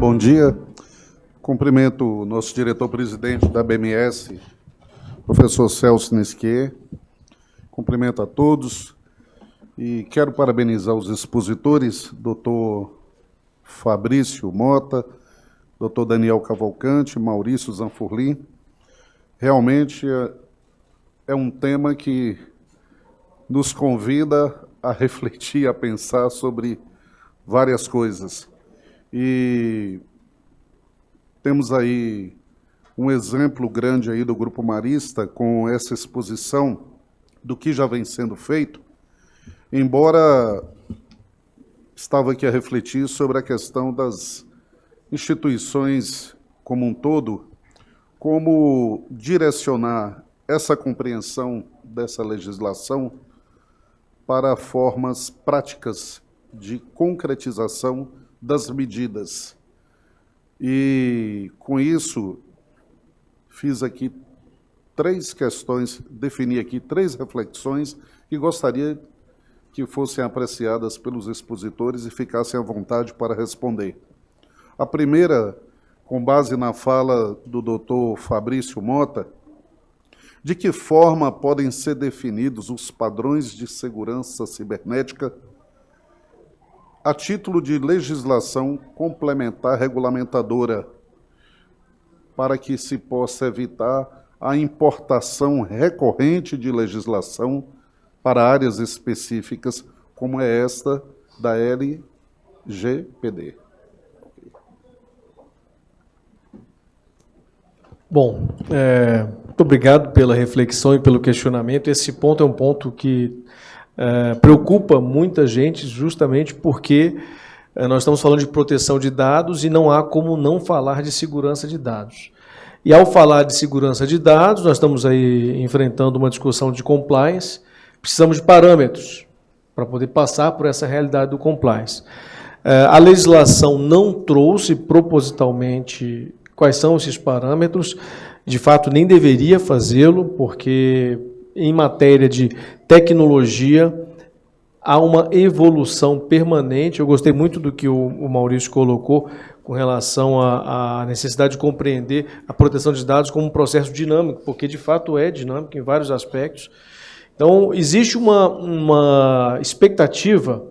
bom dia. Cumprimento o nosso diretor-presidente da BMS, professor Celso Nesquier. Cumprimento a todos e quero parabenizar os expositores, doutor Fabrício Mota, doutor Daniel Cavalcante, Maurício Zanfurlin. Realmente é um tema que nos convida a refletir, a pensar sobre várias coisas. E temos aí um exemplo grande aí do Grupo Marista com essa exposição do que já vem sendo feito, embora estava aqui a refletir sobre a questão das instituições como um todo, como direcionar essa compreensão dessa legislação para formas práticas de concretização das medidas. E, com isso, fiz aqui 3 questões, defini aqui 3 reflexões que gostaria que fossem apreciadas pelos expositores e ficassem à vontade para responder. A primeira, com base na fala do doutor Fabrício Mota, de que forma podem ser definidos os padrões de segurança cibernética a título de legislação complementar regulamentadora, para que se possa evitar a importação recorrente de legislação para áreas específicas, como é esta da LGPD. Bom, muito obrigado pela reflexão e pelo questionamento. Esse ponto é um ponto que preocupa muita gente, justamente porque nós estamos falando de proteção de dados e não há como não falar de segurança de dados. E ao falar de segurança de dados, nós estamos aí enfrentando uma discussão de compliance, precisamos de parâmetros para poder passar por essa realidade do compliance. A legislação não trouxe propositalmente quais são esses parâmetros, de fato nem deveria fazê-lo, porque em matéria de tecnologia há uma evolução permanente. Eu gostei muito do que o Maurício colocou com relação à necessidade de compreender a proteção de dados como um processo dinâmico, porque de fato é dinâmico em vários aspectos. Então, existe uma expectativa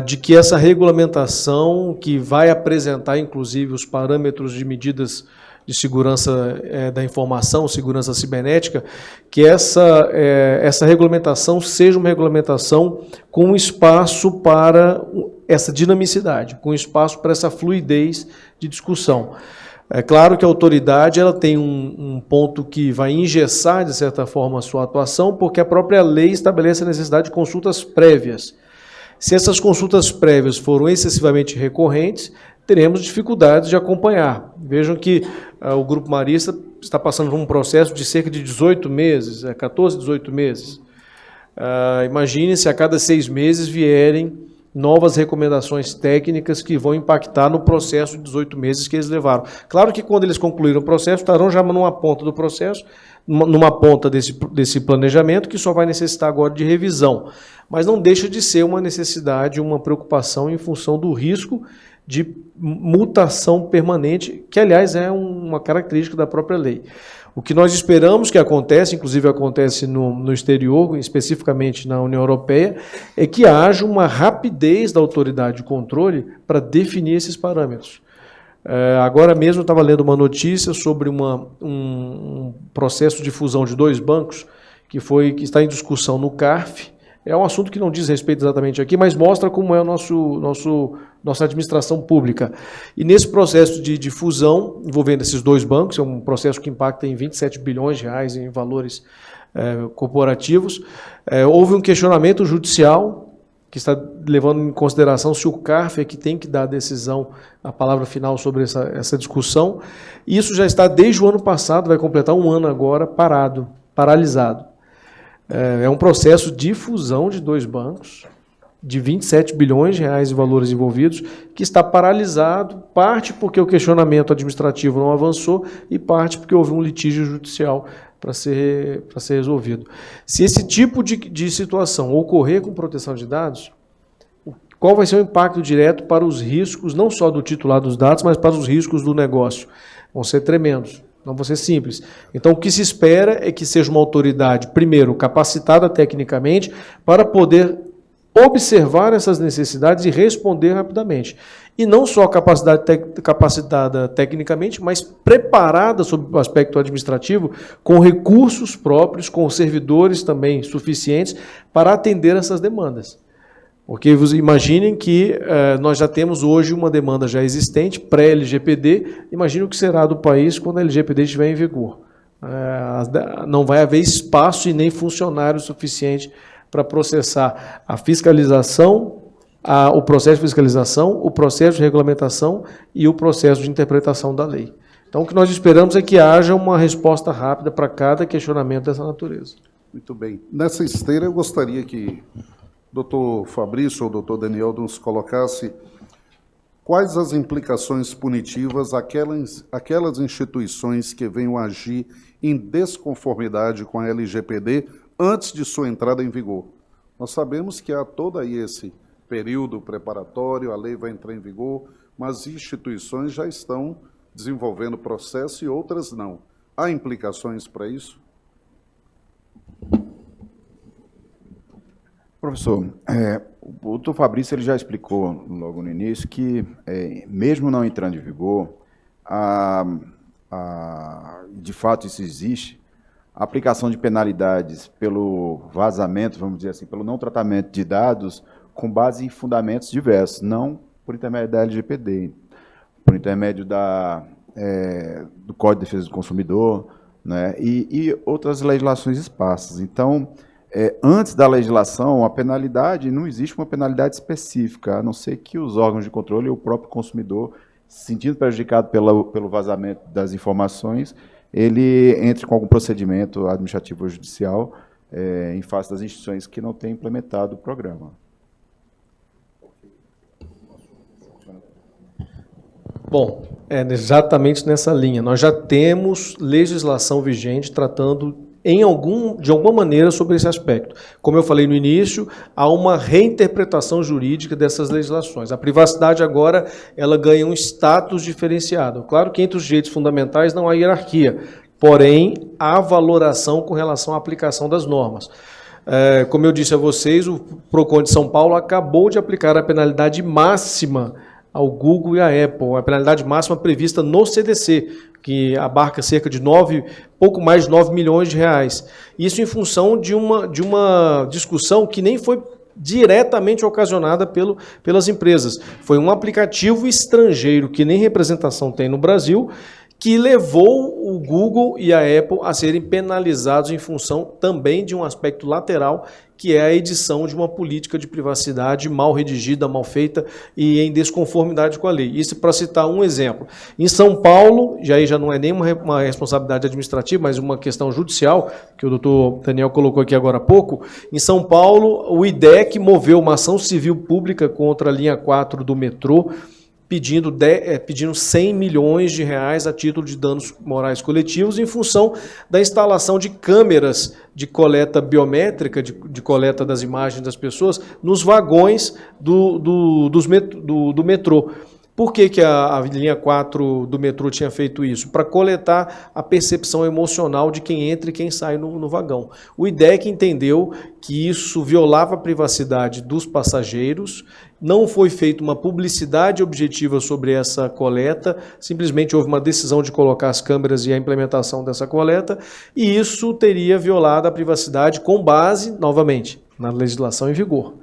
de que essa regulamentação, que vai apresentar, inclusive, os parâmetros de medidas de segurança da informação, segurança cibernética, que essa regulamentação seja uma regulamentação com espaço para essa dinamicidade, com espaço para essa fluidez de discussão. É claro que a autoridade ela tem um ponto que vai engessar, de certa forma, a sua atuação, porque a própria lei estabelece a necessidade de consultas prévias. Se essas consultas prévias foram excessivamente recorrentes, teremos dificuldades de acompanhar. Vejam que o Grupo Marista está passando por um processo de cerca de 18 meses, 14, 18 meses. Imagine se a cada 6 meses vierem novas recomendaçõões técnicas que vão impactar no processo de 18 meses que eles levaram. Claro que quando eles concluíram o processo, estarão já numa ponta do processo, numa ponta desse planejamento, que só vai necessitar agora de revisão. Mas não deixa de ser uma necessidade, uma preocupação em função do risco de mutação permanente, que, aliás, é uma característica da própria lei. O que nós esperamos que aconteça, inclusive acontece no exterior, especificamente na União Europeia, é que haja uma rapidez da autoridade de controle para definir esses parâmetros. Agora mesmo eu estava lendo uma notícia sobre um processo de fusão de 2 bancos que está em discussão no CARF. É um assunto que não diz respeito exatamente aqui, mas mostra como é a nossa administração pública. E nesse processo de fusão, envolvendo esses 2 bancos, é um processo que impacta em 27 bilhões de reais em valores corporativos, houve um questionamento judicial que está levando em consideração se o CARF é que tem que dar a decisão, a palavra final sobre essa discussão. Isso já está desde o ano passado, vai completar 1 ano agora, paralisado. É um processo de fusão de 2 bancos, de 27 bilhões de reais em valores envolvidos, que está paralisado, parte porque o questionamento administrativo não avançou e parte porque houve um litígio judicial para ser resolvido. Se esse tipo de situação ocorrer com proteção de dados, qual vai ser o impacto direto para os riscos, não só do titular dos dados, mas para os riscos do negócio. Vão ser tremendos, não vão ser simples. Então, o que se espera é que seja uma autoridade, primeiro, capacitada tecnicamente, para poder observar essas necessidades e responder rapidamente. E não só capacitada tecnicamente, mas preparada sob o aspecto administrativo, com recursos próprios, com servidores também suficientes para atender essas demandas. Porque imaginem que nós já temos hoje uma demanda já existente, pré-LGPD, imagine o que será do país quando a LGPD estiver em vigor. Não vai haver espaço e nem funcionário suficiente para processar a fiscalização, o processo de fiscalização, o processo de regulamentação e o processo de interpretação da lei. Então, o que nós esperamos é que haja uma resposta rápida para cada questionamento dessa natureza. Muito bem. Nessa esteira, eu gostaria que o doutor Fabrício ou o doutor Daniel nos colocasse quais as implicações punitivas aquelas instituições que venham agir em desconformidade com a LGPD antes de sua entrada em vigor. Nós sabemos que há todo aí esse período preparatório, a lei vai entrar em vigor, mas instituições já estão desenvolvendo processo e outras não. Há implicações para isso? Professor, o doutor Fabrício ele já explicou logo no início que, mesmo não entrando em vigor, de fato isso existe, a aplicação de penalidades pelo vazamento, vamos dizer assim, pelo não tratamento de dados com base em fundamentos diversos, não por intermédio da LGPD, por intermédio do Código de Defesa do Consumidor, né, e outras legislações esparsas. Então, antes da legislação, a penalidade, não existe uma penalidade específica, a não ser que os órgãos de controle e o próprio consumidor, se sentindo prejudicado pelo vazamento das informações, ele entre com algum procedimento administrativo ou judicial em face das instituições que não têm implementado o programa. Bom, exatamente nessa linha. Nós já temos legislação vigente tratando de alguma maneira sobre esse aspecto. Como eu falei no início, há uma reinterpretação jurídica dessas legislações. A privacidade agora ela ganha um status diferenciado. Claro que entre os direitos fundamentais não há hierarquia, porém há valoração com relação à aplicação das normas. Como eu disse a vocês, o PROCON de São Paulo acabou de aplicar a penalidade máxima ao Google e à Apple, a penalidade máxima prevista no CDC, que abarca cerca de pouco mais de 9 milhões de reais. Isso em função de uma discussão que nem foi diretamente ocasionada pelas empresas. Foi um aplicativo estrangeiro que nem representação tem no Brasil, que levou o Google e a Apple a serem penalizados em função também de um aspecto lateral, que é a edição de uma política de privacidade mal redigida, mal feita e em desconformidade com a lei. Isso para citar um exemplo. Em São Paulo, já não é nem uma responsabilidade administrativa, mas uma questão judicial, que o doutor Daniel colocou aqui agora há pouco. Em São Paulo, o IDEC moveu uma ação civil pública contra a linha 4 do metrô, pedindo 100 milhões de reais a título de danos morais coletivos em função da instalação de câmeras de coleta biométrica, de coleta das imagens das pessoas, nos vagões do metrô. Por que a linha 4 do metrô tinha feito isso? Para coletar a percepção emocional de quem entra e quem sai no vagão. O IDEC entendeu que isso violava a privacidade dos passageiros, não foi feita uma publicidade objetiva sobre essa coleta, simplesmente houve uma decisão de colocar as câmeras e a implementação dessa coleta, e isso teria violado a privacidade com base, novamente, na legislação em vigor.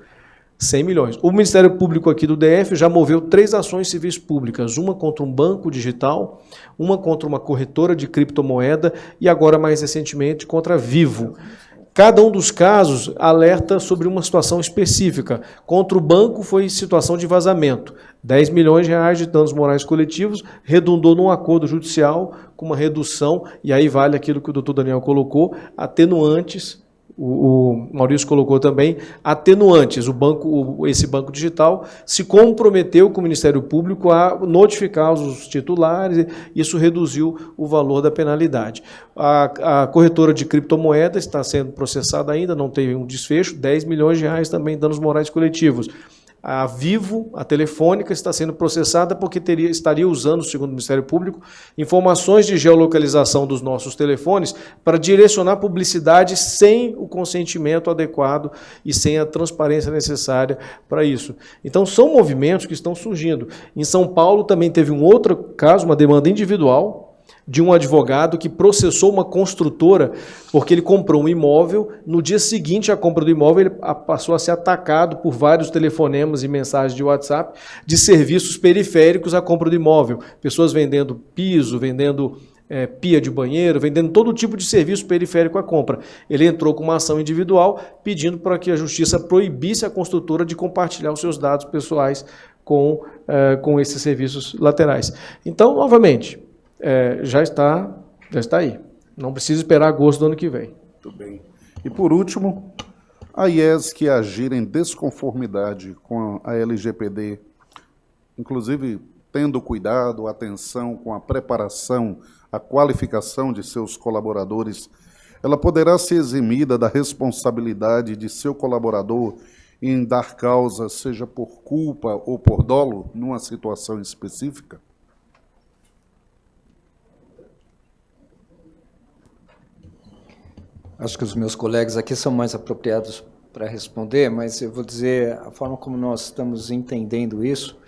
100 milhões. O Ministério Público aqui do DF já moveu 3 ações civis públicas, uma contra um banco digital, uma contra uma corretora de criptomoeda e agora, mais recentemente, contra a Vivo. Cada um dos casos alerta sobre uma situação específica. Contra o banco foi situação de vazamento. 10 milhões de reais de danos morais coletivos, redundou num acordo judicial com uma redução, e aí vale aquilo que o doutor Daniel colocou, atenuantes. O Maurício colocou também, atenuantes. Esse banco digital se comprometeu com o Ministério Público a notificar os titulares, isso reduziu o valor da penalidade. A corretora de criptomoedas está sendo processada ainda, não teve um desfecho, 10 milhões de reais também danos morais coletivos. A Vivo, a Telefônica, está sendo processada porque estaria usando, segundo o Ministério Público, informações de geolocalização dos nossos telefones para direcionar publicidade sem o consentimento adequado e sem a transparência necessária para isso. Então, são movimentos que estão surgindo. Em São Paulo também teve um outro caso, uma demanda individual, de um advogado que processou uma construtora porque ele comprou um imóvel, no dia seguinte à compra do imóvel ele passou a ser atacado por vários telefonemas e mensagens de WhatsApp de serviços periféricos à compra do imóvel. Pessoas vendendo piso, vendendo pia de banheiro, vendendo todo tipo de serviço periférico à compra. Ele entrou com uma ação individual pedindo para que a justiça proibisse a construtora de compartilhar os seus dados pessoais com esses serviços laterais. Então, novamente, já está aí. Não precisa esperar agosto do ano que vem. Muito bem. E por último, a IES que agir em desconformidade com a LGPD, inclusive tendo cuidado, atenção com a preparação, a qualificação de seus colaboradores, ela poderá ser eximida da responsabilidade de seu colaborador em dar causa, seja por culpa ou por dolo, numa situação específica? Acho que os meus colegas aqui são mais apropriados para responder, mas eu vou dizer a forma como nós estamos entendendo isso.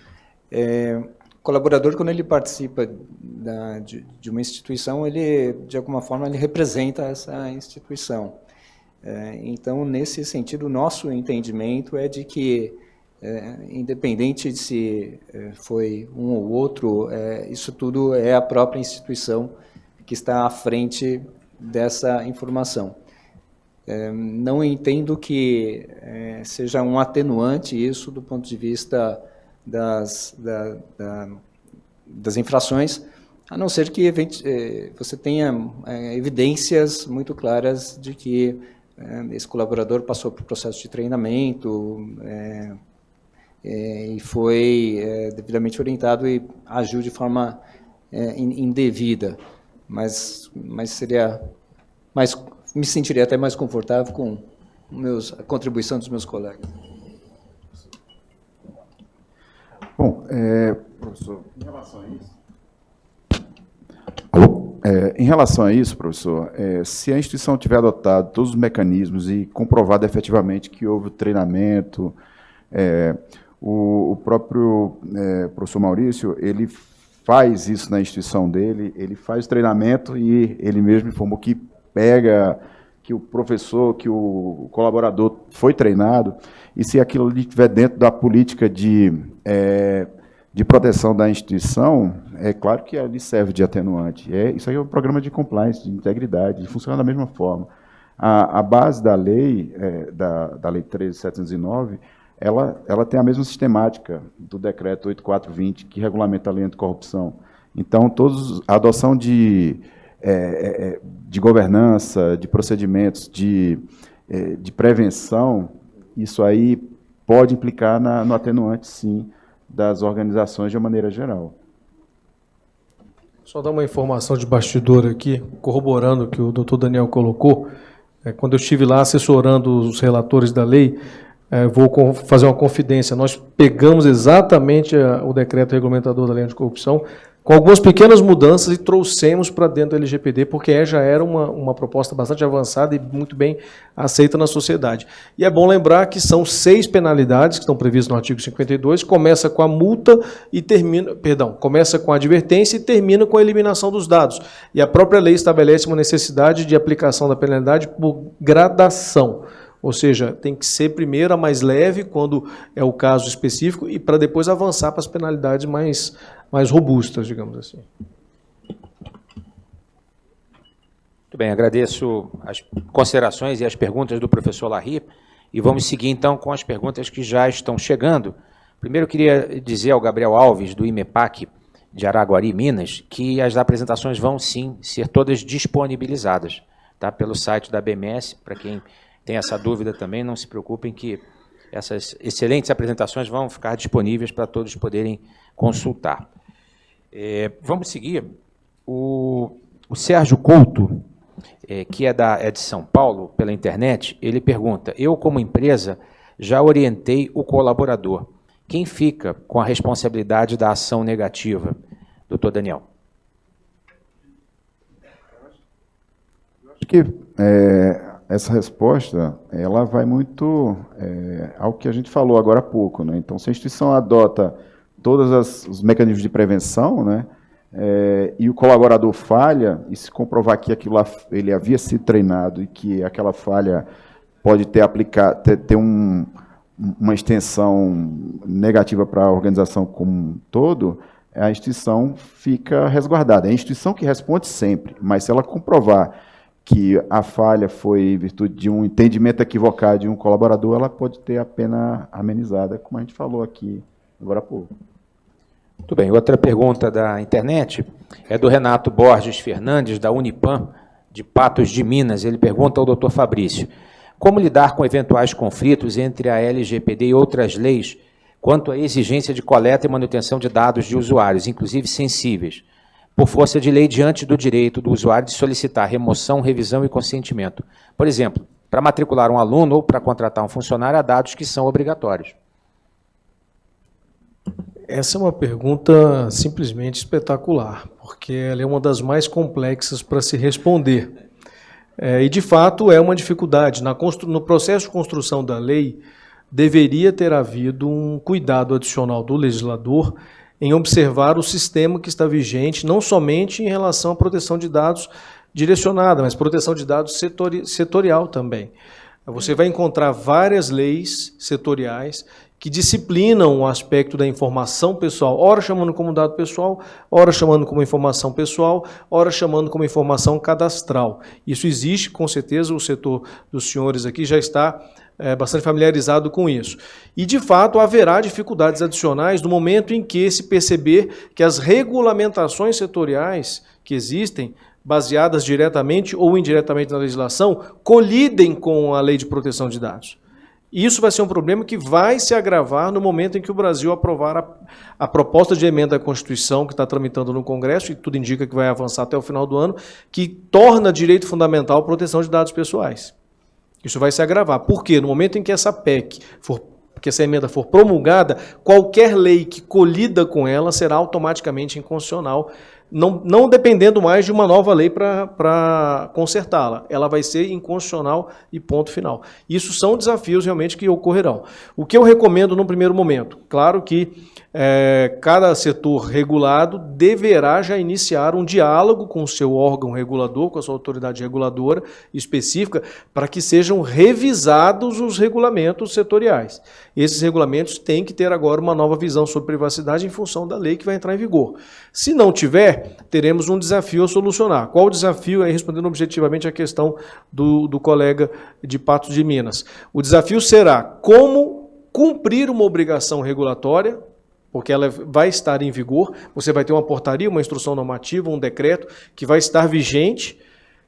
O colaborador, quando ele participa de uma instituição, ele, de alguma forma, ele representa essa instituição. Então, nesse sentido, o nosso entendimento é de que, independente de se foi um ou outro, isso tudo é a própria instituição que está à frente dessa informação. Não entendo que seja um atenuante isso do ponto de vista das infrações, a não ser que você tenha evidências muito claras de que esse colaborador passou por processo de treinamento e foi devidamente orientado e agiu de forma indevida. Mas seria me sentiria até mais confortável com a contribuição dos meus colegas. Bom, professor, em relação a isso... Alô? Em relação a isso, professor, se a instituição tiver adotado todos os mecanismos e comprovado efetivamente que houve treinamento, o próprio professor Maurício, ele faz isso na instituição dele, ele faz treinamento e ele mesmo informou que pega que o professor, que o colaborador foi treinado, e se aquilo ali estiver dentro da política de proteção da instituição, é claro que ali serve de atenuante. Isso aí é um programa de compliance, de integridade, funciona da mesma forma. A base da lei, da Lei 13.709, ela tem a mesma sistemática do Decreto 8.420, que regulamenta a lei anticorrupção. Então, a adoção de governança, de procedimentos, de prevenção, isso aí pode implicar no atenuante, sim, das organizações de uma maneira geral. Só dar uma informação de bastidor aqui, corroborando o que o doutor Daniel colocou. Quando eu estive lá assessorando os relatores da lei, vou fazer uma confidência. Nós pegamos exatamente o decreto regulamentador da lei anticorrupção, com algumas pequenas mudanças, e trouxemos para dentro do LGPD, porque já era uma proposta bastante avançada e muito bem aceita na sociedade. E é bom lembrar que são 6 penalidades que estão previstas no artigo 52, começa com a multa e começa com a advertência e termina com a eliminação dos dados. E a própria lei estabelece uma necessidade de aplicação da penalidade por gradação. Ou seja, tem que ser primeiro a mais leve, quando é o caso específico, e para depois avançar para as penalidades mais robustas, digamos assim. Muito bem, agradeço as considerações e as perguntas do professor Larry, e vamos seguir então com as perguntas que já estão chegando. Primeiro eu queria dizer ao Gabriel Alves, do IMEPAC, de Araguari, Minas, que as apresentações vão sim ser todas disponibilizadas, tá, pelo site da BMS. Para quem tem essa dúvida também, não se preocupem que essas excelentes apresentações vão ficar disponíveis para todos poderem consultar. Vamos seguir. O Sérgio Couto, que é de São Paulo, pela internet, ele pergunta: eu, como empresa, já orientei o colaborador quem fica com a responsabilidade da ação negativa? Doutor Daniel. Acho que essa resposta ela vai muito ao que a gente falou agora há pouco, né? Então, se a instituição adota todos os mecanismos de prevenção, né, e o colaborador falha, e se comprovar que aquilo lá, ele havia sido treinado e que aquela falha pode ter uma extensão negativa para a organização como um todo, a instituição fica resguardada. É a instituição que responde sempre, mas se ela comprovar que a falha foi em virtude de um entendimento equivocado de um colaborador, ela pode ter a pena amenizada, como a gente falou aqui agora há pouco. Muito bem. Outra pergunta da internet é do Renato Borges Fernandes, da Unipam, de Patos de Minas. Ele pergunta ao doutor Fabrício: como lidar com eventuais conflitos entre a LGPD e outras leis quanto à exigência de coleta e manutenção de dados de usuários, inclusive sensíveis, por força de lei diante do direito do usuário de solicitar remoção, revisão e consentimento? Por exemplo, para matricular um aluno ou para contratar um funcionário, há dados que são obrigatórios. Essa é uma pergunta simplesmente espetacular, porque ela é uma das mais complexas para se responder. E, de fato, é uma dificuldade. No processo de construção da lei, deveria ter havido um cuidado adicional do legislador em observar o sistema que está vigente, não somente em relação à proteção de dados direcionada, mas proteção de dados setorial também. Você vai encontrar várias leis setoriais que disciplinam o aspecto da informação pessoal, ora chamando como dado pessoal, ora chamando como informação pessoal, ora chamando como informação cadastral. Isso existe, com certeza, o setor dos senhores aqui já está bastante familiarizado com isso. E, de fato, haverá dificuldades adicionais no momento em que se perceber que as regulamentações setoriais que existem, baseadas diretamente ou indiretamente na legislação, colidem com a Lei de Proteção de Dados. Isso vai ser um problema que vai se agravar no momento em que o Brasil aprovar a proposta de emenda à Constituição que está tramitando no Congresso, e tudo indica que vai avançar até o final do ano, que torna direito fundamental a proteção de dados pessoais. Isso vai se agravar. Por quê? No momento em que essa PEC que essa emenda for promulgada, qualquer lei que colida com ela será automaticamente inconstitucional, não dependendo mais de uma nova lei para consertá-la. Ela vai ser inconstitucional e ponto final. Isso são desafios realmente que ocorrerão. O que eu recomendo no primeiro momento? Claro que cada setor regulado deverá já iniciar um diálogo com o seu órgão regulador, com a sua autoridade reguladora específica, para que sejam revisados os regulamentos setoriais. Esses regulamentos têm que ter agora uma nova visão sobre privacidade em função da lei que vai entrar em vigor. Se não tiver, teremos um desafio a solucionar. Qual o desafio? Aí, respondendo objetivamente a questão do colega de Patos de Minas. O desafio será como cumprir uma obrigação regulatória, porque ela vai estar em vigor. Você vai ter uma portaria, uma instrução normativa, um decreto que vai estar vigente,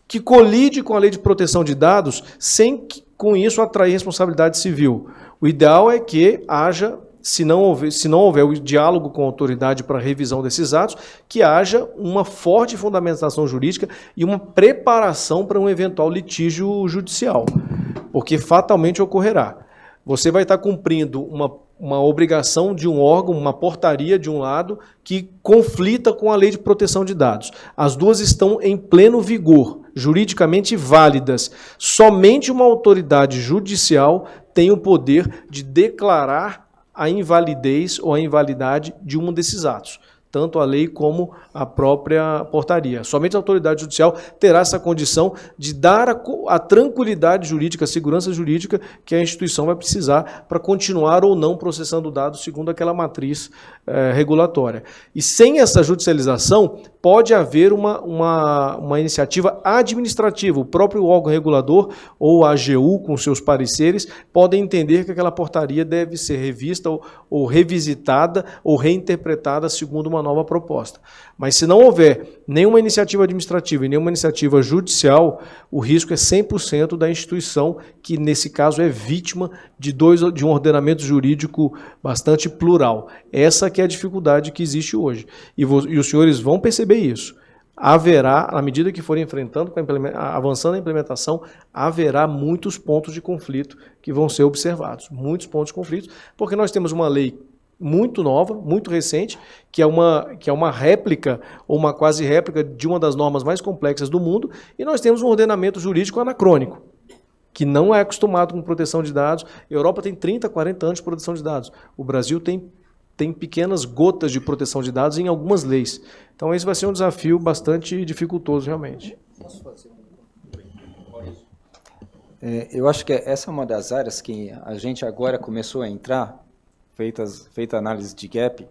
que colide com a Lei de Proteção de Dados, sem que, com isso, atrair responsabilidade civil. O ideal é que haja, se não houver o diálogo com a autoridade para a revisão desses atos, que haja uma forte fundamentação jurídica e uma preparação para um eventual litígio judicial, porque fatalmente ocorrerá. Você vai estar cumprindo uma obrigação de um órgão, uma portaria de um lado, que conflita com a Lei de Proteção de Dados. As duas estão em pleno vigor, juridicamente válidas. Somente uma autoridade judicial tem o poder de declarar a invalidez ou a invalidade de um desses atos, tanto a lei como a própria portaria. Somente a autoridade judicial terá essa condição de dar a tranquilidade jurídica, a segurança jurídica que a instituição vai precisar para continuar ou não processando dados segundo aquela matriz regulatória. E sem essa judicialização, pode haver uma iniciativa administrativa. O próprio órgão regulador ou a AGU, com seus pareceres, podem entender que aquela portaria deve ser revista ou revisitada ou reinterpretada segundo uma nova proposta. Mas se não houver nenhuma iniciativa administrativa e nenhuma iniciativa judicial, o risco é 100% da instituição, que nesse caso é vítima de um ordenamento jurídico bastante plural. Essa que é a dificuldade que existe hoje. E os senhores vão perceber isso. Haverá, à medida que forem enfrentando, avançando a implementação, haverá muitos pontos de conflito que vão ser observados. Muitos pontos de conflito, porque nós temos uma lei muito nova, muito recente, que é uma réplica ou uma quase réplica de uma das normas mais complexas do mundo, e nós temos um ordenamento jurídico anacrônico, que não é acostumado com proteção de dados. A Europa tem 30, 40 anos de proteção de dados. O Brasil tem pequenas gotas de proteção de dados em algumas leis. Então esse vai ser um desafio bastante dificultoso, realmente. Eu acho que essa é uma das áreas que a gente agora começou a entrar, feita a análise de gap,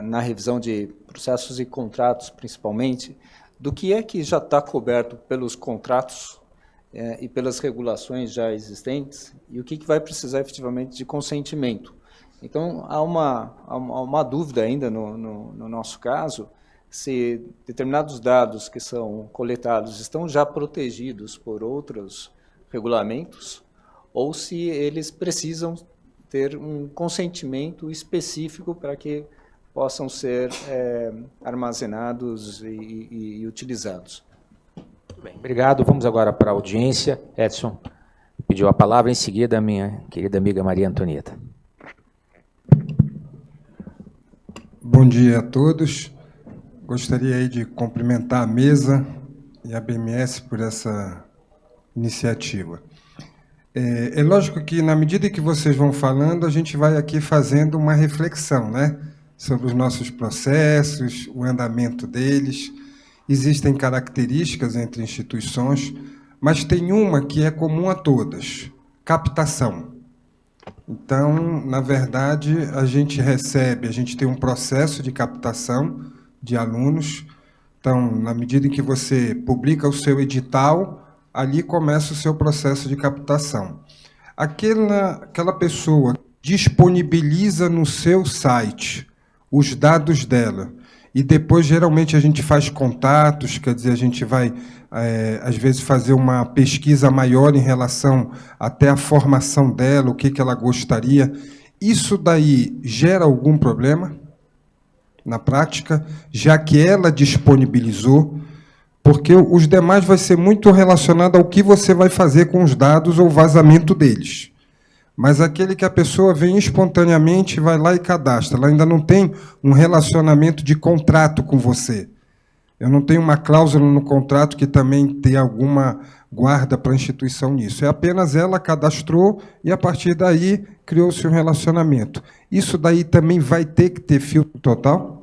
na revisão de processos e contratos, principalmente, do que é que já está coberto pelos contratos e pelas regulações já existentes e o que vai precisar efetivamente de consentimento. Então, há uma dúvida ainda no nosso caso, se determinados dados que são coletados estão já protegidos por outros regulamentos ou se eles precisam ter um consentimento específico para que possam ser armazenados e utilizados. Muito bem, obrigado. Vamos agora para a audiência. Edson pediu a palavra, em seguida a minha querida amiga Maria Antonieta. Bom dia a todos. Gostaria aí de cumprimentar a mesa e a BMS por essa iniciativa. É lógico que, na medida que vocês vão falando, a gente vai aqui fazendo uma reflexão, né, sobre os nossos processos, o andamento deles. Existem características entre instituições, mas tem uma que é comum a todas: captação. Então, na verdade, a gente tem um processo de captação de alunos. Então, na medida em que você publica o seu edital, ali começa o seu processo de captação. Aquela pessoa disponibiliza no seu site os dados dela, e depois, geralmente, a gente faz contatos, quer dizer, a gente vai, às vezes, fazer uma pesquisa maior em relação até à formação dela, o que ela gostaria. Isso daí gera algum problema na prática, já que ela disponibilizou? Porque os demais vai ser muito relacionado ao que você vai fazer com os dados ou vazamento deles. Mas aquele que a pessoa vem espontaneamente, vai lá e cadastra, ela ainda não tem um relacionamento de contrato com você. Eu não tenho uma cláusula no contrato que também tenha alguma guarda para a instituição nisso. É apenas ela cadastrou e, a partir daí, criou-se um relacionamento. Isso daí também vai ter que ter filtro total?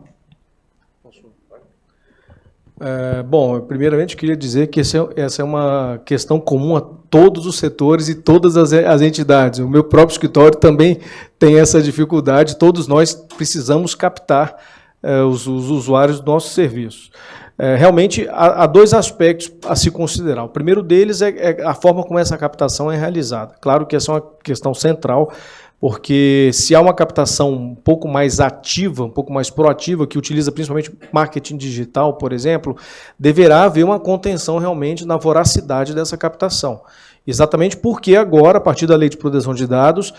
Bom, eu primeiramente queria dizer que essa é uma questão comum a todos os setores e todas as entidades. O meu próprio escritório também tem essa dificuldade. Todos nós precisamos captar os usuários do nosso serviço. Realmente, há dois aspectos a se considerar. O primeiro deles é a forma como essa captação é realizada. Claro que essa é uma questão central, porque se há uma captação um pouco mais ativa, um pouco mais proativa, que utiliza principalmente marketing digital, por exemplo, deverá haver uma contenção realmente na voracidade dessa captação. Exatamente porque agora, a partir da Lei de Proteção de Dados,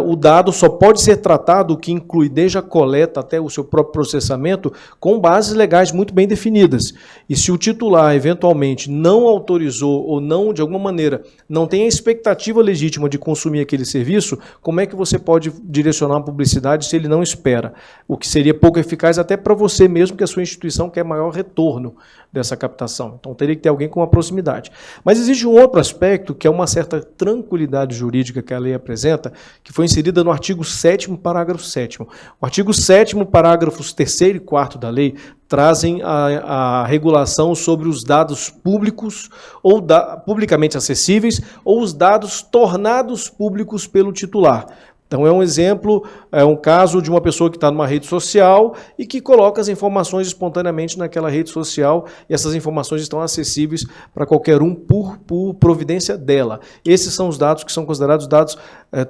o dado só pode ser tratado, o que inclui desde a coleta até o seu próprio processamento, com bases legais muito bem definidas. E se o titular, eventualmente, não autorizou ou não, de alguma maneira, não tem a expectativa legítima de consumir aquele serviço, como é que você pode direcionar a publicidade se ele não espera? O que seria pouco eficaz até para você mesmo, que a sua instituição quer maior retorno dessa captação. Então, teria que ter alguém com uma proximidade. Mas existe um outro aspecto, que é uma certa tranquilidade jurídica que a lei apresenta, que foi inserida no artigo 7º, parágrafo 7º. O artigo 7º, parágrafos 3º e 4º da lei, trazem a regulação sobre os dados públicos ou publicamente acessíveis ou os dados tornados públicos pelo titular. Então, é um exemplo, é um caso de uma pessoa que está numa rede social e que coloca as informações espontaneamente naquela rede social e essas informações estão acessíveis para qualquer um por providência dela. Esses são os dados que são considerados dados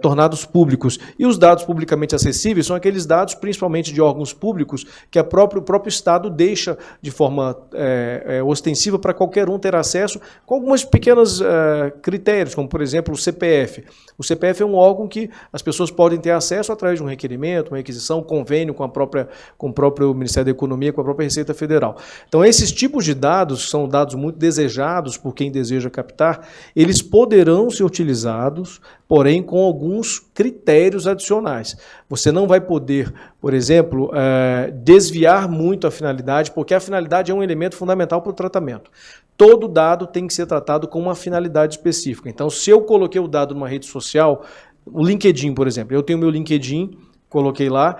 tornados públicos. E os dados publicamente acessíveis são aqueles dados, principalmente de órgãos públicos, que o próprio Estado deixa de forma ostensiva para qualquer um ter acesso, com algumas pequenos critérios, como, por exemplo, o CPF. O CPF é um órgão que as pessoas podem ter acesso através de um requerimento, uma requisição, um convênio com o próprio Ministério da Economia, com a própria Receita Federal. Então, esses tipos de dados, que são dados muito desejados por quem deseja captar, eles poderão ser utilizados, porém com alguns critérios adicionais. Você não vai poder, por exemplo, desviar muito a finalidade, porque a finalidade é um elemento fundamental para o tratamento. Todo dado tem que ser tratado com uma finalidade específica. Então, se eu coloquei o dado numa rede social, o LinkedIn, por exemplo, eu tenho meu LinkedIn, coloquei lá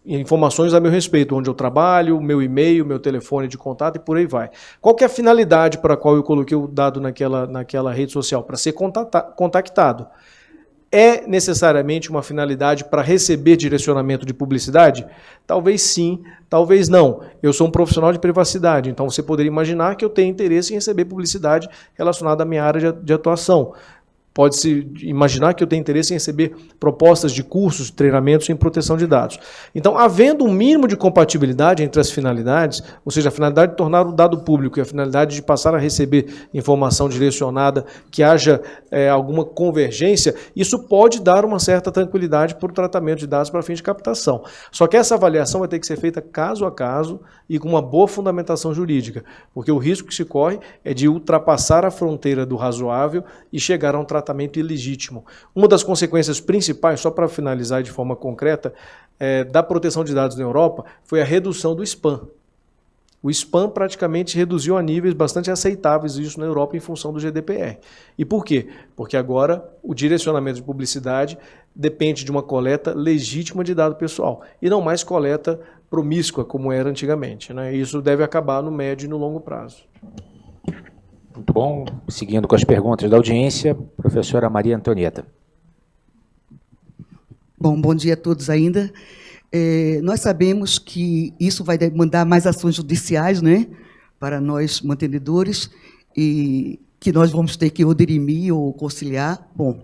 informações a meu respeito, onde eu trabalho, meu e-mail, meu telefone de contato e por aí vai. Qual que é a finalidade para a qual eu coloquei o dado naquela rede social? Para ser contactado. É necessariamente uma finalidade para receber direcionamento de publicidade? Talvez sim, talvez não. Eu sou um profissional de privacidade, então você poderia imaginar que eu tenho interesse em receber publicidade relacionada à minha área de atuação. Pode-se imaginar que eu tenho interesse em receber propostas de cursos, treinamentos em proteção de dados. Então, havendo um mínimo de compatibilidade entre as finalidades, ou seja, a finalidade de tornar o dado público e a finalidade de passar a receber informação direcionada, que haja alguma convergência, isso pode dar uma certa tranquilidade para o tratamento de dados para fim de captação. Só que essa avaliação vai ter que ser feita caso a caso e com uma boa fundamentação jurídica, porque o risco que se corre é de ultrapassar a fronteira do razoável e chegar a um tratamento ilegítimo. Uma das consequências principais, só para finalizar de forma concreta, da proteção de dados na Europa foi a redução do spam. O spam praticamente reduziu a níveis bastante aceitáveis isso na Europa em função do GDPR. E por quê? Porque agora o direcionamento de publicidade depende de uma coleta legítima de dado pessoal e não mais coleta promíscua como era antigamente, né? Isso deve acabar no médio e no longo prazo. Muito bom. Seguindo com as perguntas da audiência, professora Maria Antonieta. Bom dia a todos ainda. Nós sabemos que isso vai demandar mais ações judiciais, né, para nós mantenedores, e que nós vamos ter que ou dirimir ou conciliar. Bom,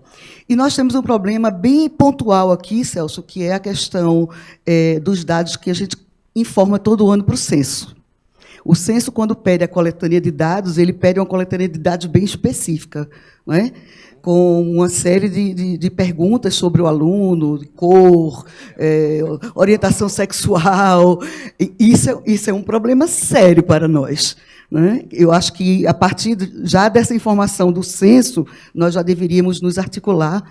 e nós temos um problema bem pontual aqui, Celso, que é a questão dos dados que a gente informa todo ano para o censo. O censo, quando pede a coletânea de dados, ele pede uma coletânea de dados bem específica, não é? Com uma série de perguntas sobre o aluno, cor, orientação sexual. Isso é um problema sério para nós, né? Eu acho que, a partir já dessa informação do censo, nós já deveríamos nos articular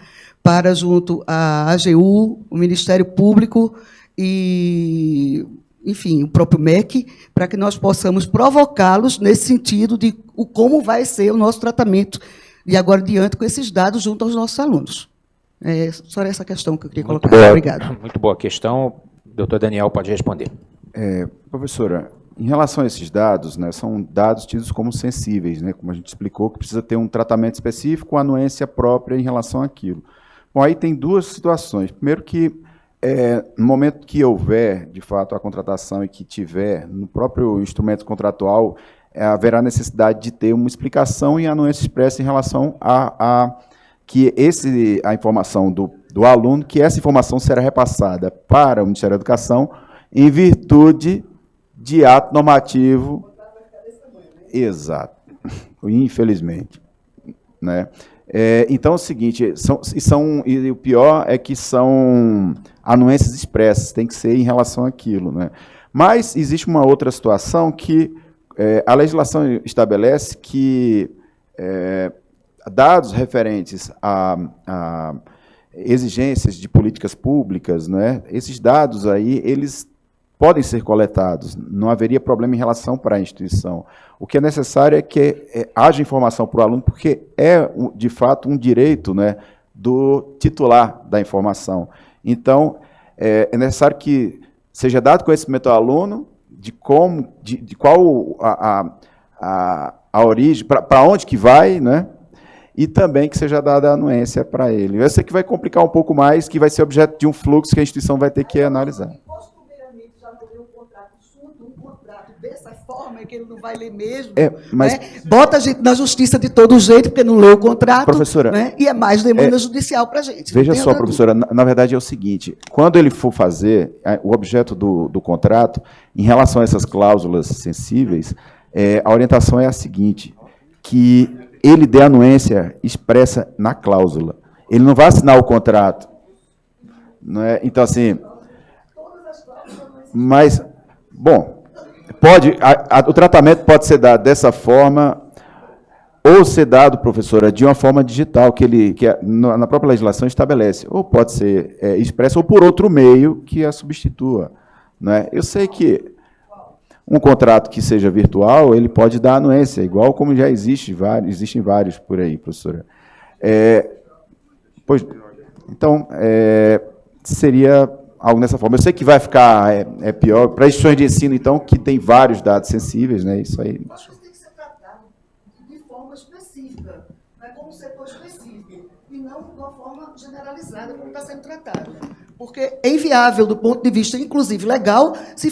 para, junto à AGU, o Ministério Público e, enfim, o próprio MEC, para que nós possamos provocá-los nesse sentido de como vai ser o nosso tratamento de agora diante com esses dados junto aos nossos alunos. Só essa questão que eu queria colocar. Obrigado. Muito boa questão. Doutor Daniel pode responder. Professora, em relação a esses dados, né, são dados tidos como sensíveis, né, como a gente explicou, que precisa ter um tratamento específico, uma anuência própria em relação àquilo. Bom, aí tem duas situações. Primeiro que, no momento que houver, de fato, a contratação e que tiver no próprio instrumento contratual, haverá necessidade de ter uma explicação e anuência expressa em relação a que a informação do aluno, que essa informação será repassada para o Ministério da Educação em virtude de ato normativo. Exato. Infelizmente. Né? Então, é o seguinte, e o pior é que são anuências expressas, tem que ser em relação àquilo. Né? Mas existe uma outra situação que a legislação estabelece que dados referentes a exigências de políticas públicas, né, esses dados aí, eles podem ser coletados, não haveria problema em relação para a instituição. O que é necessário é que haja informação para o aluno, porque de fato, um direito, né, do titular da informação. Então, é necessário que seja dado conhecimento ao aluno de qual a origem, para onde que vai, né? E também que seja dada a anuência para ele. Eu sei que vai complicar um pouco mais, que vai ser objeto de um fluxo que a instituição vai ter que analisar. Costumeiramente já não lê um contrato surdo, um contrato dessa forma, que ele não vai ler mesmo. Mas, né? Bota a gente na justiça de todo jeito, porque não leu o contrato. Professora, né? E é mais demanda judicial para a gente. Veja só, professora, na verdade é o seguinte, quando ele for fazer o objeto do contrato, em relação a essas cláusulas sensíveis, a orientação é a seguinte, que ele dê anuência expressa na cláusula. Ele não vai assinar o contrato. Não é? Então, assim, mas, bom, o tratamento pode ser dado dessa forma, ou ser dado, professora, de uma forma digital, na própria legislação estabelece, ou pode ser expresso, ou por outro meio que a substitua. Não é? Eu sei que um contrato que seja virtual, ele pode dar anuência, igual como já existem vários por aí, professora. Então, seria algo dessa forma. Eu sei que vai ficar pior para instituições de ensino, então, que tem vários dados sensíveis, né? Isso aí. Acho que tem que ser tratado de forma específica, né, como um setor específico, e não de uma forma generalizada, como está sendo tratado. Porque é inviável, do ponto de vista, inclusive, legal, se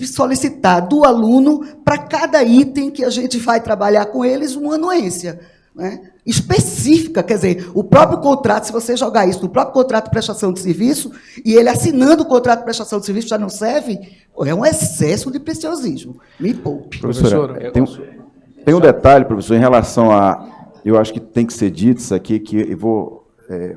solicitar do aluno, para cada item que a gente vai trabalhar com eles, uma anuência, né, específica. Quer dizer, o próprio contrato, se você jogar isso no próprio contrato de prestação de serviço, e ele assinando o contrato de prestação de serviço já não serve, é um excesso de preciosismo. Me poupe. Professora, tem um detalhe, professor, em relação a... Eu acho que tem que ser dito isso aqui, que eu vou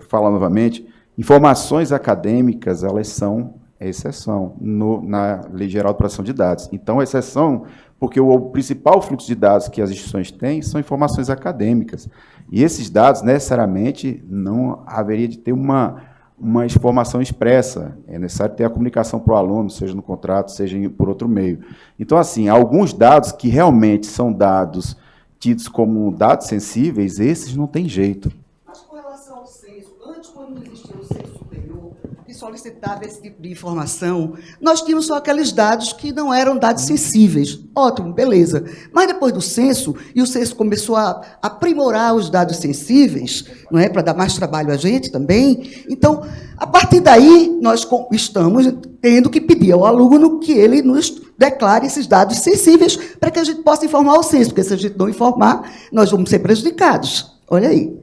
falar novamente. Informações acadêmicas, elas são exceção na Lei Geral de Proteção de Dados. Então, exceção, porque o principal fluxo de dados que as instituições têm são informações acadêmicas. E esses dados, necessariamente, não haveria de ter uma informação expressa. É necessário ter a comunicação para o aluno, seja no contrato, seja por outro meio. Então, assim, alguns dados que realmente são dados tidos como dados sensíveis, esses não tem jeito. Mas com relação ao censo, antes, quando não existia o censo superior, que solicitava esse tipo de informação, nós tínhamos só aqueles dados que não eram dados sensíveis. Ótimo, beleza. Mas depois do censo, e o censo começou a aprimorar os dados sensíveis, não é, para dar mais trabalho a gente também. Então, a partir daí, nós estamos tendo que pedir ao aluno que ele nos declare esses dados sensíveis para que a gente possa informar o censo, porque se a gente não informar, nós vamos ser prejudicados. Olha aí.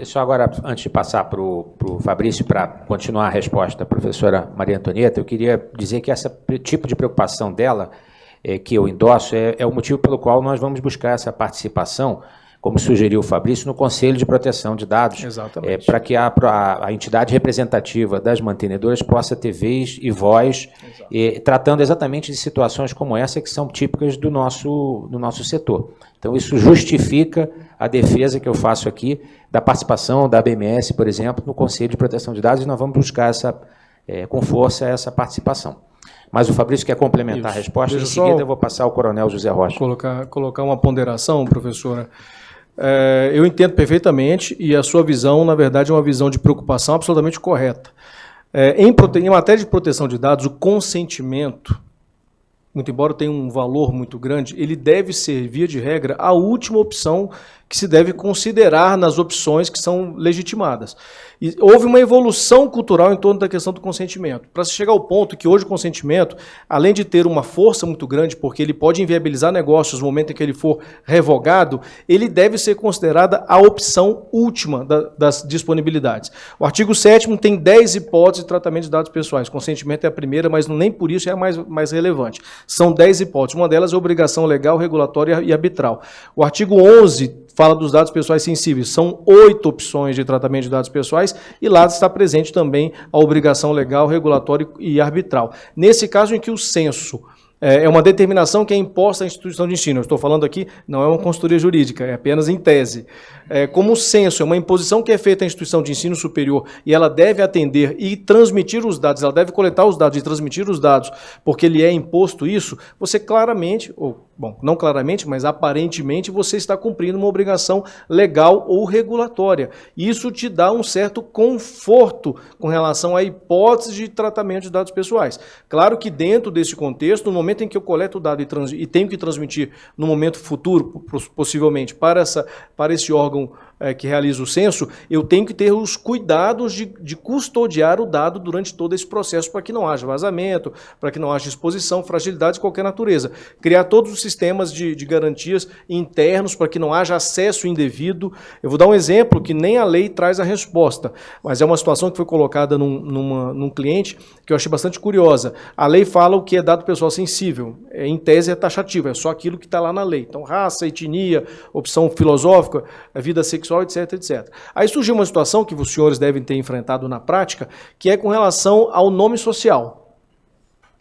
Só agora, antes de passar para o Fabrício, para continuar a resposta da professora Maria Antonieta, eu queria dizer que esse tipo de preocupação dela, que eu endosso, é o motivo pelo qual nós vamos buscar essa participação, como sugeriu o Fabrício, no Conselho de Proteção de Dados, para que a entidade representativa das mantenedoras possa ter vez e voz, tratando exatamente de situações como essa, que são típicas do nosso setor. Então, isso justifica a defesa que eu faço aqui da participação da ABMS, por exemplo, no Conselho de Proteção de Dados, e nós vamos buscar com força essa participação. Mas o Fabrício quer complementar a resposta, em seguida eu vou passar ao Coronel José Rocha. Colocar uma ponderação, professora. Eu entendo perfeitamente, e a sua visão, na verdade, é uma visão de preocupação absolutamente correta. Em matéria de proteção de dados, o consentimento, muito embora tenha um valor muito grande, ele deve ser, via de regra, a última opção que se deve considerar nas opções que são legitimadas. E houve uma evolução cultural em torno da questão do consentimento, para se chegar ao ponto que hoje o consentimento, além de ter uma força muito grande, porque ele pode inviabilizar negócios no momento em que ele for revogado, ele deve ser considerada a opção última das disponibilidades. O artigo 7º tem 10 hipóteses de tratamento de dados pessoais. Consentimento é a primeira, mas nem por isso é a mais relevante. São 10 hipóteses. Uma delas é obrigação legal, regulatória e arbitral. O artigo 11 fala dos dados pessoais sensíveis. São 8 opções de tratamento de dados pessoais e lá está presente também a obrigação legal, regulatória e arbitral. Nesse caso em que o censo é uma determinação que é imposta à instituição de ensino. Eu estou falando aqui, não é uma consultoria jurídica, é apenas em tese. Como o censo é uma imposição que é feita à instituição de ensino superior e ela deve atender e transmitir os dados, ela deve coletar os dados e transmitir os dados, porque lhe é imposto isso, você claramente, não claramente, mas aparentemente, você está cumprindo uma obrigação legal ou regulatória. Isso te dá um certo conforto com relação à hipótese de tratamento de dados pessoais. Claro que dentro desse contexto, no momento em que eu coleto o dado e tenho que transmitir no momento futuro, possivelmente, para esse órgão que realiza o censo, eu tenho que ter os cuidados de custodiar o dado durante todo esse processo para que não haja vazamento, para que não haja exposição, fragilidade de qualquer natureza. Criar todos os sistemas de garantias internos para que não haja acesso indevido. Eu vou dar um exemplo que nem a lei traz a resposta, mas é uma situação que foi colocada num cliente que eu achei bastante curiosa. A lei fala o que é dado pessoal sensível. Em tese é taxativo, é só aquilo que está lá na lei. Então, raça, etnia, opção filosófica, vida sexual, sexual, etc, etc. Aí surgiu uma situação que os senhores devem ter enfrentado na prática, que é com relação ao nome social.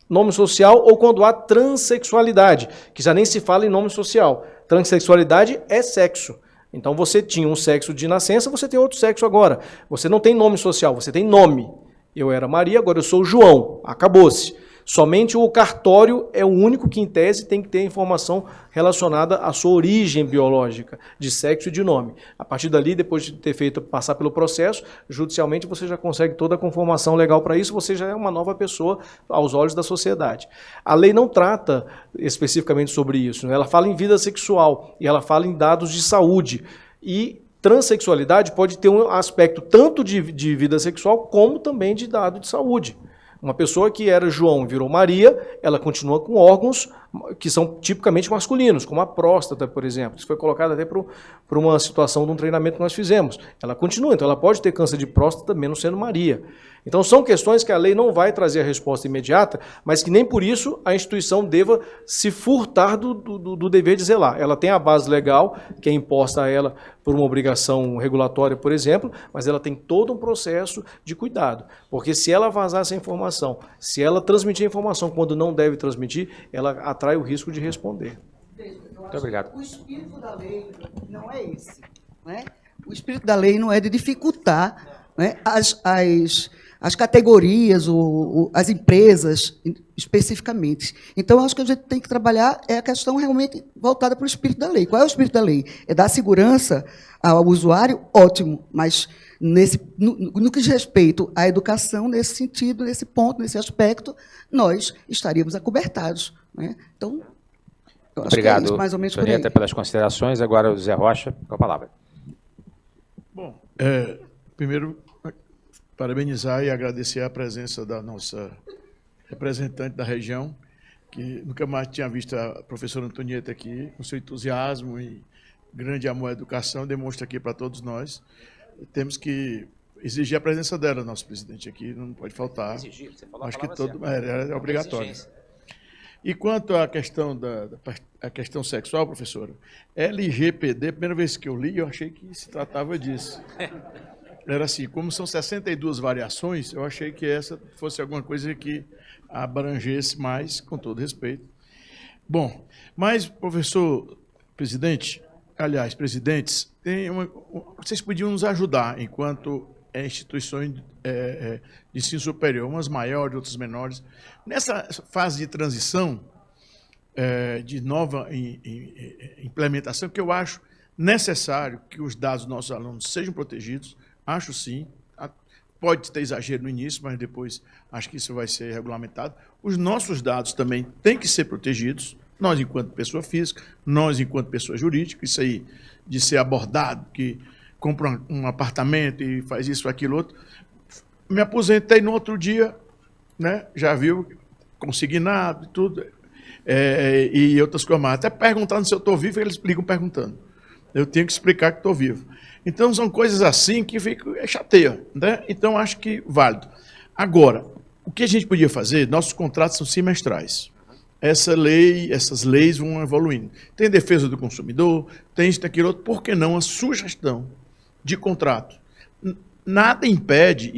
Nome social ou quando há transexualidade, que já nem se fala em nome social. Transexualidade é sexo. Então você tinha um sexo de nascença, você tem outro sexo agora. Você não tem nome social, você tem nome. Eu era Maria, agora eu sou João. Acabou-se. Somente o cartório é o único que, em tese, tem que ter informação relacionada à sua origem biológica, de sexo e de nome. A partir dali, depois de ter feito passar pelo processo, judicialmente você já consegue toda a conformação legal para isso, você já é uma nova pessoa aos olhos da sociedade. A lei não trata especificamente sobre isso, né? Ela fala em vida sexual e ela fala em dados de saúde. E transexualidade pode ter um aspecto tanto de vida sexual como também de dado de saúde. Uma pessoa que era João e virou Maria, ela continua com órgãos que são tipicamente masculinos, como a próstata, por exemplo. Isso foi colocado até por uma situação de um treinamento que nós fizemos. Ela continua, então ela pode ter câncer de próstata mesmo sendo Maria. Então são questões que a lei não vai trazer a resposta imediata, mas que nem por isso a instituição deva se furtar do dever de zelar. Ela tem a base legal, que é imposta a ela por uma obrigação regulatória, por exemplo, mas ela tem todo um processo de cuidado. Porque se ela vazar essa informação, se ela transmitir a informação quando não deve transmitir, ela atrai o risco de responder. Muito obrigado. O espírito da lei não é esse. Não é? O espírito da lei não é de dificultar, não é, as categorias, as empresas especificamente. Então, acho que a gente tem que trabalhar a questão realmente voltada para o espírito da lei. Qual é o espírito da lei? É dar segurança ao usuário? Ótimo, mas no que diz respeito à educação, nesse sentido, nesse ponto, nesse aspecto, nós estaríamos acobertados. Né? Então, eu acho Obrigado, que é isso, mais ou menos por aí. Antonieta, pelas considerações. Agora o Zé Rocha, com a palavra. Bom, primeiro, parabenizar e agradecer a presença da nossa representante da região, que nunca mais tinha visto a professora Antonieta aqui, com seu entusiasmo e grande amor à educação, demonstra aqui para todos nós. Temos que exigir a presença dela, nosso presidente, aqui, não pode faltar. Exigir, você falou a Acho que palavra é obrigatório. E quanto à questão a questão sexual, professora, LGPD, primeira vez que eu li, eu achei que se tratava disso. Era assim, como são 62 variações, eu achei que essa fosse alguma coisa que abrangesse mais, com todo respeito. Bom, mas, professor presidente, aliás, presidentes, vocês podiam nos ajudar, enquanto instituições de ensino superior, umas maiores, outras menores, nessa fase de transição, de nova implementação, que eu acho necessário que os dados dos nossos alunos sejam protegidos. Acho sim, pode ter exagero no início, mas depois acho que isso vai ser regulamentado. Os nossos dados também têm que ser protegidos, nós enquanto pessoa física, nós enquanto pessoa jurídica, isso aí de ser abordado, que compra um apartamento e faz isso, aquilo, outro. Me aposentei no outro dia, né? Já viu, consignado e tudo, e outras coisas mais. Até perguntando se eu estou vivo, eles ligam perguntando. Eu tenho que explicar que estou vivo. Então, são coisas assim que chateia, né? Então, acho que válido. Agora, o que a gente podia fazer? Nossos contratos são semestrais. Essas leis vão evoluindo. Tem defesa do consumidor, tem isso, tem aquilo outro. Por que não a sugestão de contrato? Nada impede,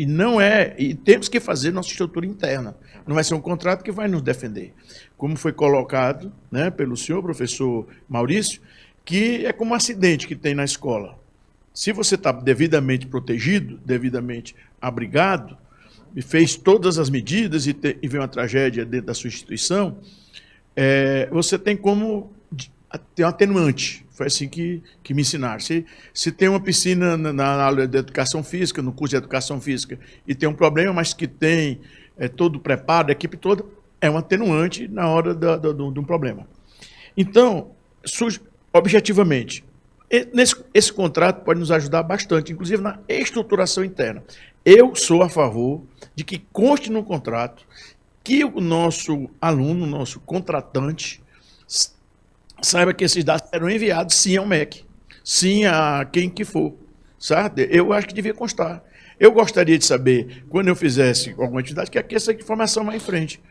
e temos que fazer nossa estrutura interna. Não vai ser um contrato que vai nos defender. Como foi colocado, né, pelo senhor professor Maurício, que é como um acidente que tem na escola. Se você está devidamente protegido, devidamente abrigado, e fez todas as medidas e vem uma tragédia dentro da sua instituição, você tem como ter um atenuante. Foi assim que me ensinaram. Se tem uma piscina na aula de educação física, no curso de educação física, e tem um problema, mas que tem todo o preparo, a equipe toda, é um atenuante na hora de um problema. Então, objetivamente, esse contrato pode nos ajudar bastante, inclusive na estruturação interna. Eu sou a favor de que conste no contrato que o nosso aluno, o nosso contratante, saiba que esses dados serão enviados sim ao MEC, sim a quem que for, sabe? Eu acho que devia constar. Eu gostaria de saber, quando eu fizesse alguma atividade, que essa informação vai em frente.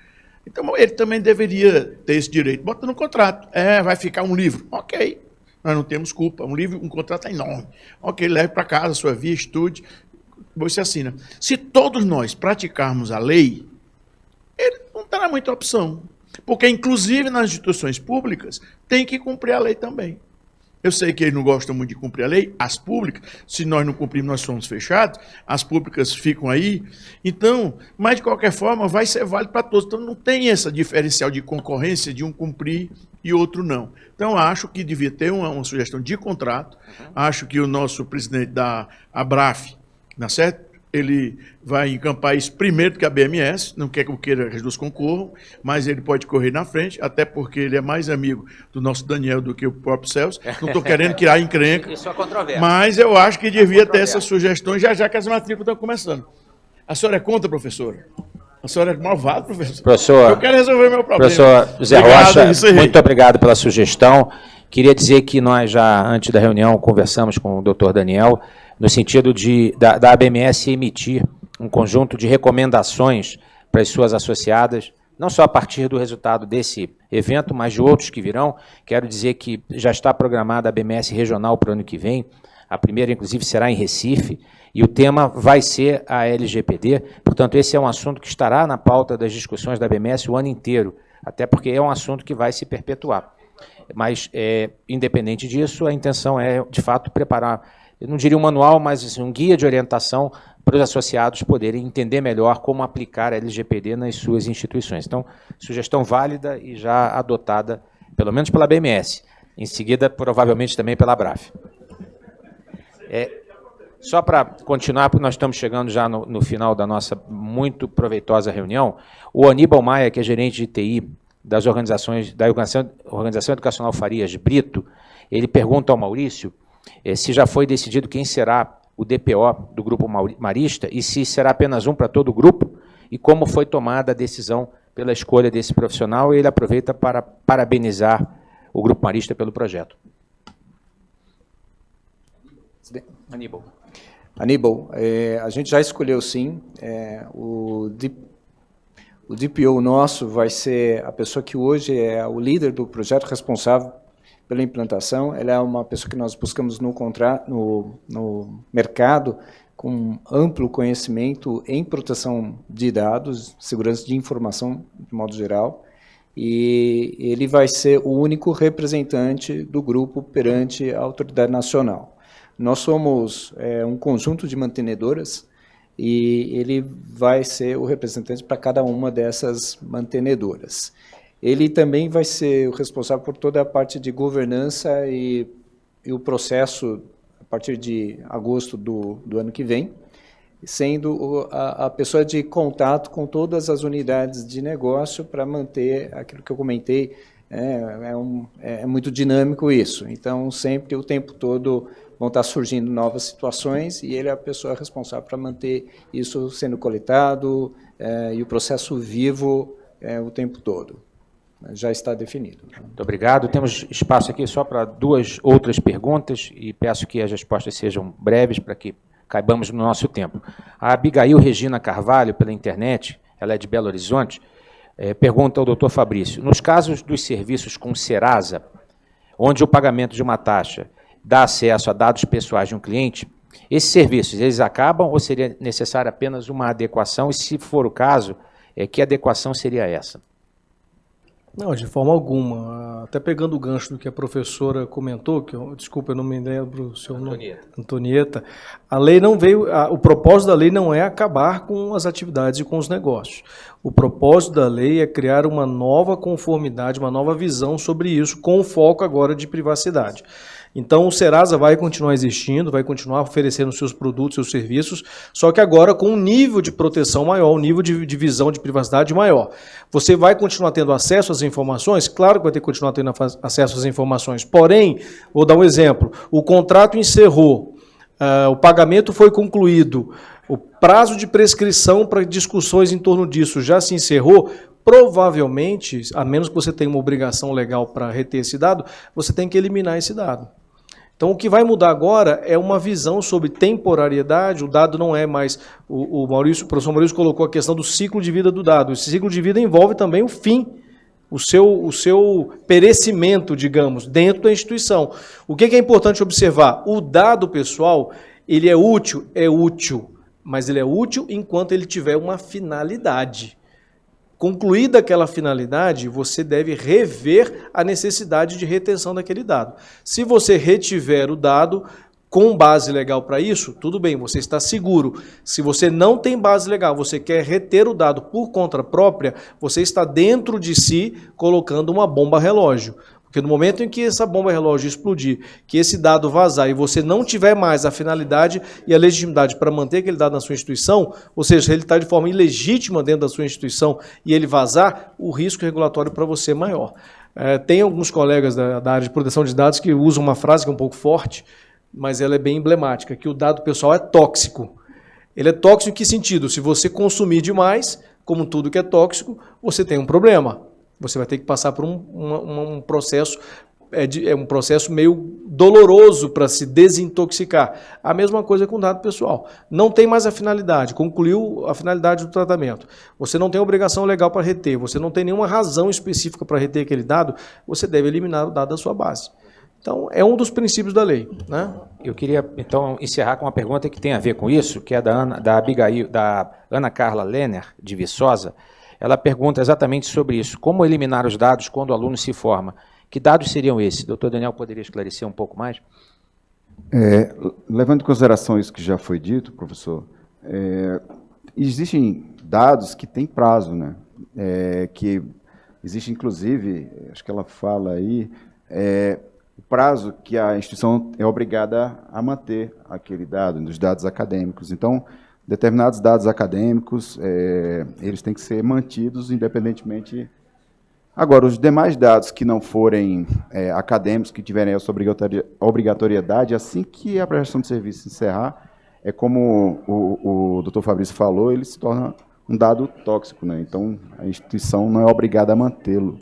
Então, ele também deveria ter esse direito. Bota no contrato. Vai ficar um livro. Ok. Nós não temos culpa. Um contrato é enorme. Ok, leve para casa a sua via, estude, você assina. Se todos nós praticarmos a lei, ele não terá muita opção. Porque, inclusive, nas instituições públicas, tem que cumprir a lei também. Eu sei que eles não gostam muito de cumprir a lei, as públicas, se nós não cumprirmos, nós somos fechados, as públicas ficam aí. Então, mas de qualquer forma, vai ser válido para todos. Então, não tem essa diferencial de concorrência de um cumprir e outro não. Então, acho que devia ter uma sugestão de contrato. Acho que o nosso presidente da ABRAF, tá certo? Ele vai encampar isso primeiro do que a BMS, não quer que as duas concorram, mas ele pode correr na frente, até porque ele é mais amigo do nosso Daniel do que o próprio Celso. Não estou querendo criar encrenca, Isso é controvérsia. mas eu acho que devia ter essas sugestões, já que as matrículas estão começando. A senhora é contra, professora? A senhora é malvada, professor? Professor, Eu quero resolver meu problema. professor Zé Obrigado, Rocha, encerrei. muito obrigado pela sugestão. Queria dizer que nós já, antes da reunião, conversamos com o doutor Daniel, no sentido da ABMS emitir um conjunto de recomendações para as suas associadas, não só a partir do resultado desse evento, mas de outros que virão. Quero dizer que já está programada a ABMS regional para o ano que vem, a primeira, inclusive, será em Recife, e o tema vai ser a LGPD. Portanto, esse é um assunto que estará na pauta das discussões da ABMS o ano inteiro, até porque é um assunto que vai se perpetuar. Mas, independente disso, a intenção é, de fato, preparar, eu não diria um manual, mas assim, um guia de orientação para os associados poderem entender melhor como aplicar a LGPD nas suas instituições. Então, sugestão válida e já adotada, pelo menos pela BMS, em seguida, provavelmente, também pela ABRAF. Só para continuar, porque nós estamos chegando já no final da nossa muito proveitosa reunião, o Aníbal Maia, que é gerente de TI das organizações, da Organização Educacional Farias Brito, ele pergunta ao Maurício se já foi decidido quem será o DPO do Grupo Marista e se será apenas um para todo o grupo e como foi tomada a decisão pela escolha desse profissional, e ele aproveita para parabenizar o Grupo Marista pelo projeto. Aníbal, a gente já escolheu sim, o DPO nosso vai ser a pessoa que hoje é o líder do projeto, responsável pela implantação. Ela é uma pessoa que nós buscamos no mercado com amplo conhecimento em proteção de dados, segurança de informação, de modo geral, e ele vai ser o único representante do grupo perante a autoridade nacional. Nós somos um conjunto de mantenedoras e ele vai ser o representante para cada uma dessas mantenedoras. Ele também vai ser o responsável por toda a parte de governança e o processo a partir de agosto do ano que vem, sendo a pessoa de contato com todas as unidades de negócio para manter aquilo que eu comentei. É muito dinâmico isso, então sempre, o tempo todo, vão estar surgindo novas situações e ele é a pessoa responsável para manter isso sendo coletado e o processo vivo o tempo todo. Já está definido. Muito obrigado. Temos espaço aqui só para duas outras perguntas e peço que as respostas sejam breves para que caibamos no nosso tempo. A Abigail Regina Carvalho, pela internet, ela é de Belo Horizonte, pergunta ao doutor Fabrício, nos casos dos serviços com Serasa, onde o pagamento de uma taxa dá acesso a dados pessoais de um cliente, esses serviços, eles acabam ou seria necessária apenas uma adequação? E, se for o caso, que adequação seria essa? Não, de forma alguma. Até pegando o gancho do que a professora comentou, desculpa, eu não me lembro o seu nome. Antonieta. A lei não veio, o propósito da lei não é acabar com as atividades e com os negócios. O propósito da lei é criar uma nova conformidade, uma nova visão sobre isso, com o foco agora de privacidade. Então, o Serasa vai continuar existindo, vai continuar oferecendo seus produtos, seus serviços, só que agora com um nível de proteção maior, um nível de visão de privacidade maior. Você vai continuar tendo acesso às informações? Claro que vai ter que continuar tendo acesso às informações. Porém, vou dar um exemplo, o contrato encerrou, o pagamento foi concluído, o prazo de prescrição para discussões em torno disso já se encerrou. Provavelmente, a menos que você tenha uma obrigação legal para reter esse dado, você tem que eliminar esse dado. Então, o que vai mudar agora é uma visão sobre temporariedade. O dado não é mais... O professor Maurício colocou a questão do ciclo de vida do dado. Esse ciclo de vida envolve também o fim o seu perecimento, digamos, dentro da instituição. O que é importante observar? O dado pessoal, ele é útil, mas ele é útil enquanto ele tiver uma finalidade. Concluída aquela finalidade, você deve rever a necessidade de retenção daquele dado. Se você retiver o dado com base legal para isso, tudo bem, você está seguro. Se você não tem base legal, você quer reter o dado por conta própria, você está dentro de si colocando uma bomba relógio. Porque no momento em que essa bomba relógio explodir, que esse dado vazar e você não tiver mais a finalidade e a legitimidade para manter aquele dado na sua instituição, ou seja, se ele está de forma ilegítima dentro da sua instituição e ele vazar, o risco regulatório para você é maior. Tem alguns colegas da área de proteção de dados que usam uma frase que é um pouco forte, mas ela é bem emblemática, que o dado pessoal é tóxico. Ele é tóxico em que sentido? Se você consumir demais, como tudo que é tóxico, você tem um problema. Você vai ter que passar por um processo, um processo meio doloroso para se desintoxicar. A mesma coisa com o dado pessoal. Não tem mais a finalidade, concluiu a finalidade do tratamento. Você não tem obrigação legal para reter, você não tem nenhuma razão específica para reter aquele dado, você deve eliminar o dado da sua base. Então, é um dos princípios da lei, né? Eu queria, então, encerrar com uma pergunta que tem a ver com isso, que é da Ana Carla Lenner, de Viçosa. Ela pergunta exatamente sobre isso. Como eliminar os dados quando o aluno se forma? Que dados seriam esses? Doutor Daniel, poderia esclarecer um pouco mais? Levando em consideração isso que já foi dito, professor, existem dados que têm prazo, né? Que existe, inclusive, acho que ela fala aí, o prazo que a instituição é obrigada a manter aquele dado, nos dados acadêmicos. Então, determinados dados acadêmicos, eles têm que ser mantidos independentemente. Agora, os demais dados que não forem acadêmicos, que tiverem essa obrigatoriedade, assim que a prestação de serviço encerrar, como o doutor Fabrício falou, ele se torna um dado tóxico, né? Então, a instituição não é obrigada a mantê-lo.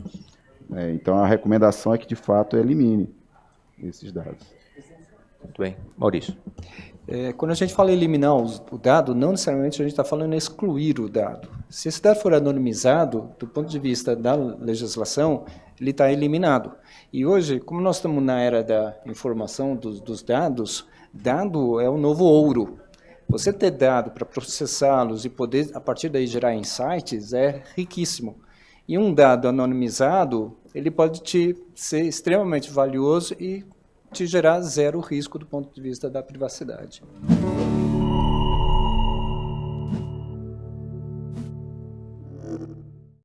Então, a recomendação é que, de fato, elimine esses dados. Muito bem. Maurício. Quando a gente fala em eliminar o dado, não necessariamente a gente está falando em excluir o dado. Se esse dado for anonimizado, do ponto de vista da legislação, ele está eliminado. E hoje, como nós estamos na era da informação dos dados, dado é o novo ouro. Você ter dado para processá-los e poder, a partir daí, gerar insights é riquíssimo. E um dado anonimizado, ele pode ser extremamente valioso e te gerar zero risco do ponto de vista da privacidade.